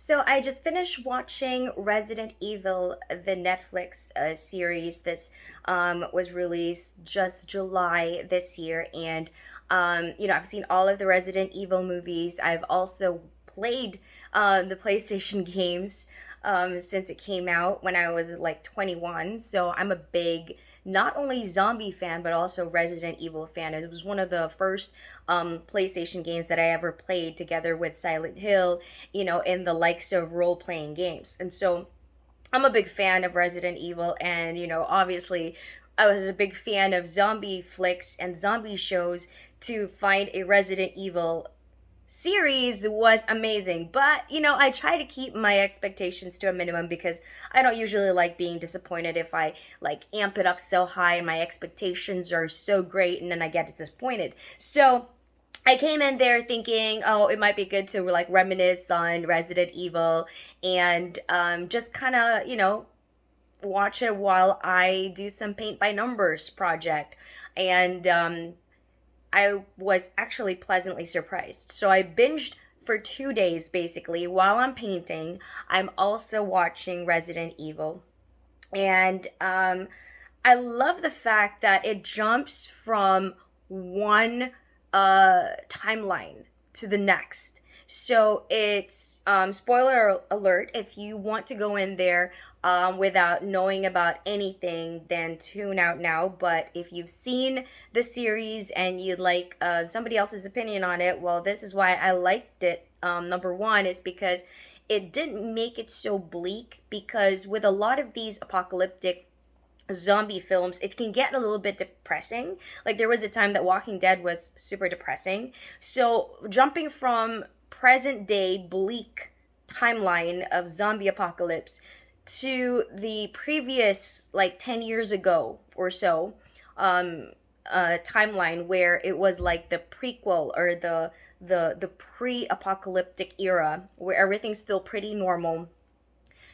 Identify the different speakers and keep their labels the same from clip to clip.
Speaker 1: So I just finished watching Resident Evil, the Netflix series. This was released just July this year, and I've seen all of the Resident Evil movies. I've also played the PlayStation games since it came out when I was like 21. So I'm a big not only zombie fan but also Resident Evil fan. It was one of the first PlayStation games that I ever played together with Silent Hill, in the likes of role playing games. And so I'm a big fan of Resident Evil, and obviously, I was a big fan of zombie flicks and zombie shows. To find a Resident Evil series was amazing. But, I try to keep my expectations to a minimum because I don't usually like being disappointed if I like amp it up so high and my expectations are so great and then I get disappointed. So, I came in there thinking, oh, it might be good to like reminisce on Resident Evil and just kind of, watch it while I do some paint by numbers project. And I was actually pleasantly surprised. So I binged for 2 days basically while I'm painting. I'm also watching Resident Evil. And I love the fact that it jumps from one timeline to the next. So it's spoiler alert. If you want to go in there without knowing about anything, then tune out now. But if you've seen the series and you'd like somebody else's opinion on it, well, this is why I liked it. Number one is because it didn't make it so bleak, because with a lot of these apocalyptic zombie films, it can get a little bit depressing. Like there was a time that Walking Dead was super depressing. So jumping from present day bleak timeline of zombie apocalypse to the previous like 10 years ago or so um timeline where it was like the prequel or the pre-apocalyptic era where everything's still pretty normal.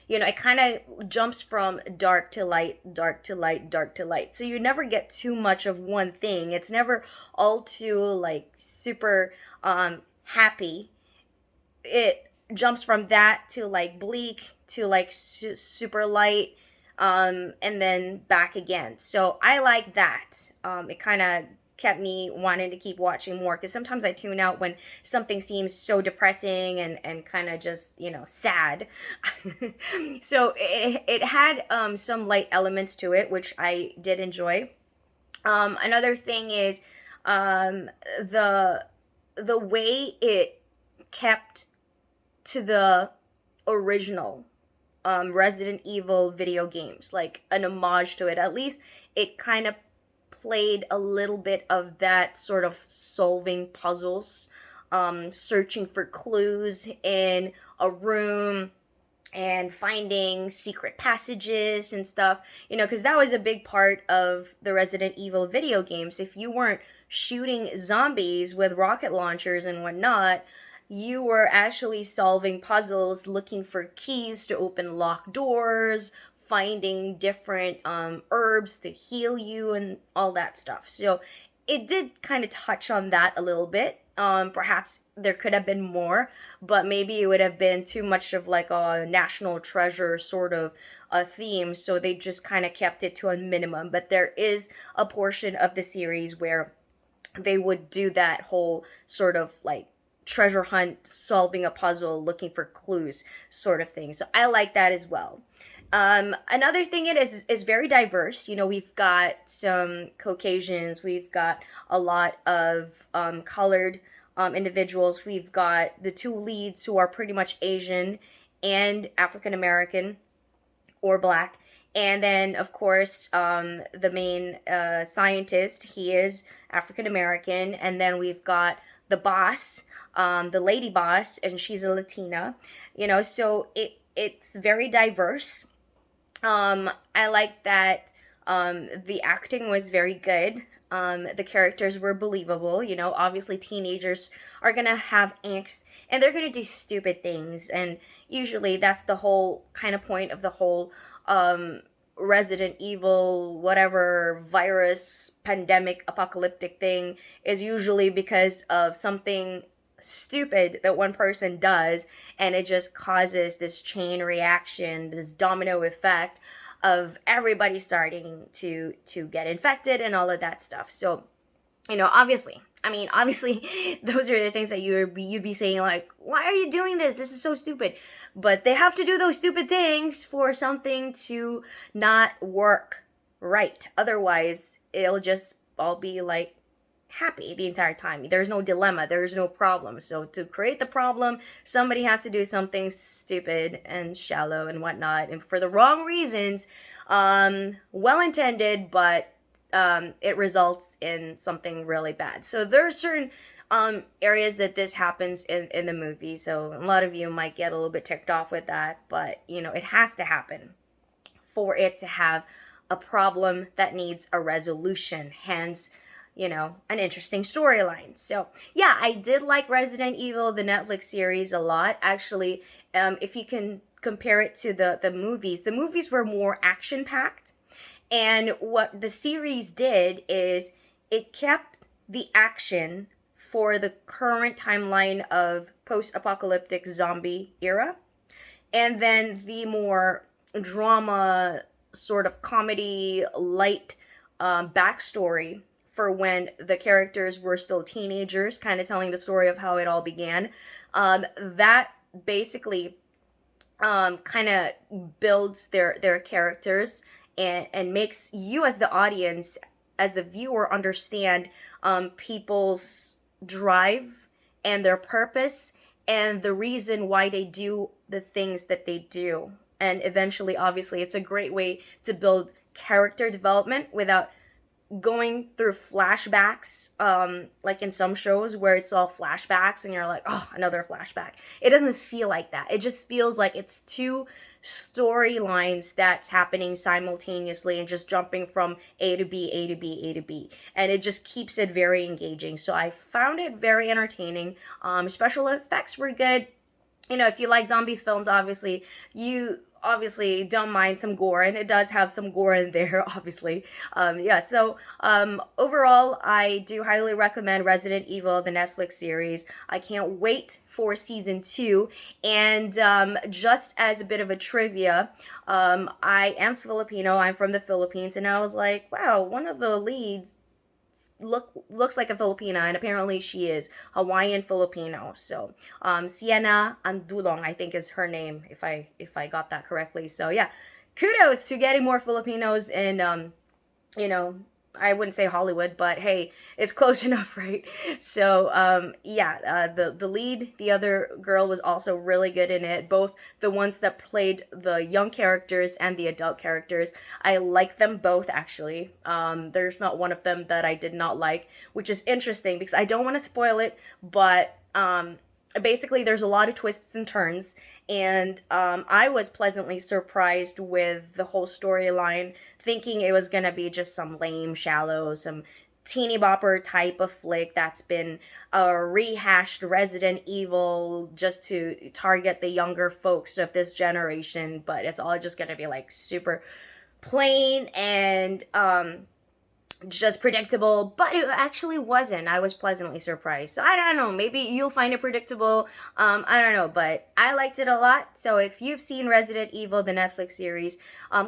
Speaker 1: It kind of jumps from dark to light, dark to light, dark to light. So you never get too much of one thing. It's never all too like super happy. It jumps from that to like bleak to like super light, and then back again. So I like that. It kind of kept me wanting to keep watching more, because sometimes I tune out when something seems so depressing and kind of just, sad. So it had some light elements to it, which I did enjoy. Another thing is um, the the way it kept to the original Resident Evil video games, like an homage to it. At least it kind of played a little bit of that sort of solving puzzles, searching for clues in a room and finding secret passages and stuff, because that was a big part of the Resident Evil video games. If you weren't shooting zombies with rocket launchers and whatnot, you were actually solving puzzles, looking for keys to open locked doors, finding different herbs to heal you, and all that stuff. So it did kind of touch on that a little bit. Perhaps there could have been more, but maybe it would have been too much of like a national treasure sort of a theme. So they just kind of kept it to a minimum. But there is a portion of the series where they would do that whole sort of like treasure hunt, solving a puzzle, looking for clues sort of thing. So I like that as well. Another thing it is very diverse. We've got some Caucasians, we've got a lot of colored individuals, we've got the two leads who are pretty much Asian and African American or black. And then, of course, the main scientist, he is African American. And then we've got the boss, the lady boss, and she's a Latina. So it's very diverse. I like that the acting was very good. The characters were believable. Obviously, teenagers are going to have angst and they're going to do stupid things. And usually, that's the whole kind of point of the whole Resident Evil, whatever virus, pandemic, apocalyptic thing, is usually because of something stupid that one person does, and it just causes this chain reaction, this domino effect of everybody starting to get infected and all of that stuff. So, obviously, obviously, those are the things that you'd be saying, like, why are you doing this? This is so stupid. But they have to do those stupid things for something to not work right. Otherwise, it'll just all be like happy the entire time. There's no dilemma, there's no problem. So to create the problem, somebody has to do something stupid and shallow and whatnot, and for the wrong reasons, well intended, but it results in something really bad. So there are certain areas that this happens in the movie. So a lot of you might get a little bit ticked off with that, but it has to happen for it to have a problem that needs a resolution. Hence, an interesting storyline. So, yeah, I did like Resident Evil, the Netflix series, a lot. Actually, if you can compare it to the movies were more action packed. And what the series did is it kept the action for the current timeline of post-apocalyptic zombie era. And then the more drama, sort of comedy, light backstory for when the characters were still teenagers, kind of telling the story of how it all began. That basically kind of builds their characters and makes you as the audience, as the viewer, understand people's drive and their purpose and the reason why they do the things that they do. And eventually, obviously, it's a great way to build character development without going through flashbacks, like in some shows where it's all flashbacks and you're like, oh, another flashback. It doesn't feel like that. It just feels like it's two storylines that's happening simultaneously and just jumping from A to B, A to B, A to B. And it just keeps it very engaging. So I found it very entertaining. Special effects were good. If you like zombie films, obviously, you obviously don't mind some gore, and it does have some gore in there, obviously. So overall, I do highly recommend Resident Evil, the Netflix series. I can't wait for season 2. And just as a bit of a trivia, I am Filipino. I'm from the Philippines, and I was like, wow, one of the leads looks like a Filipina, and apparently she is Hawaiian Filipino. So Sienna Andulong, I think, is her name, if I got that correctly. So yeah, kudos to getting more Filipinos in I wouldn't say Hollywood, but hey, it's close enough, right? So, the lead, the other girl, was also really good in it. Both the ones that played the young characters and the adult characters, I like them both, actually. There's not one of them that I did not like, which is interesting because I don't want to spoil it, but basically there's a lot of twists and turns, and I was pleasantly surprised with the whole storyline, thinking it was gonna be just some lame, shallow, some teeny bopper type of flick that's been a rehashed Resident Evil just to target the younger folks of this generation, but it's all just gonna be like super plain and just predictable, but it actually wasn't. I was pleasantly surprised. So I don't know, maybe you'll find it predictable. I don't know, but I liked it a lot. So if you've seen Resident Evil, the Netflix series,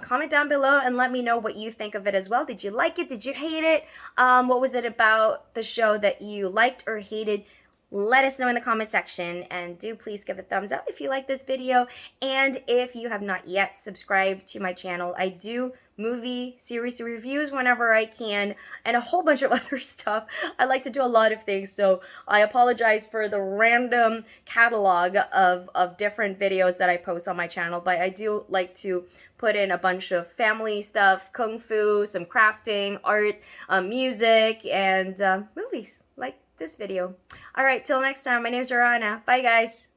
Speaker 1: comment down below and let me know what you think of it as well. Did you like it? Did you hate it? What was it about the show that you liked or hated? Let us know in the comment section, and do please give a thumbs up if you like this video. And if you have not yet subscribed to my channel, I do movie series reviews whenever I can, and a whole bunch of other stuff. I like to do a lot of things, so I apologize for the random catalog of different videos that I post on my channel, but I do like to put in a bunch of family stuff, kung fu, some crafting, art, music, and movies like this video. Alright, till next time, my name is Jorana. Bye, guys.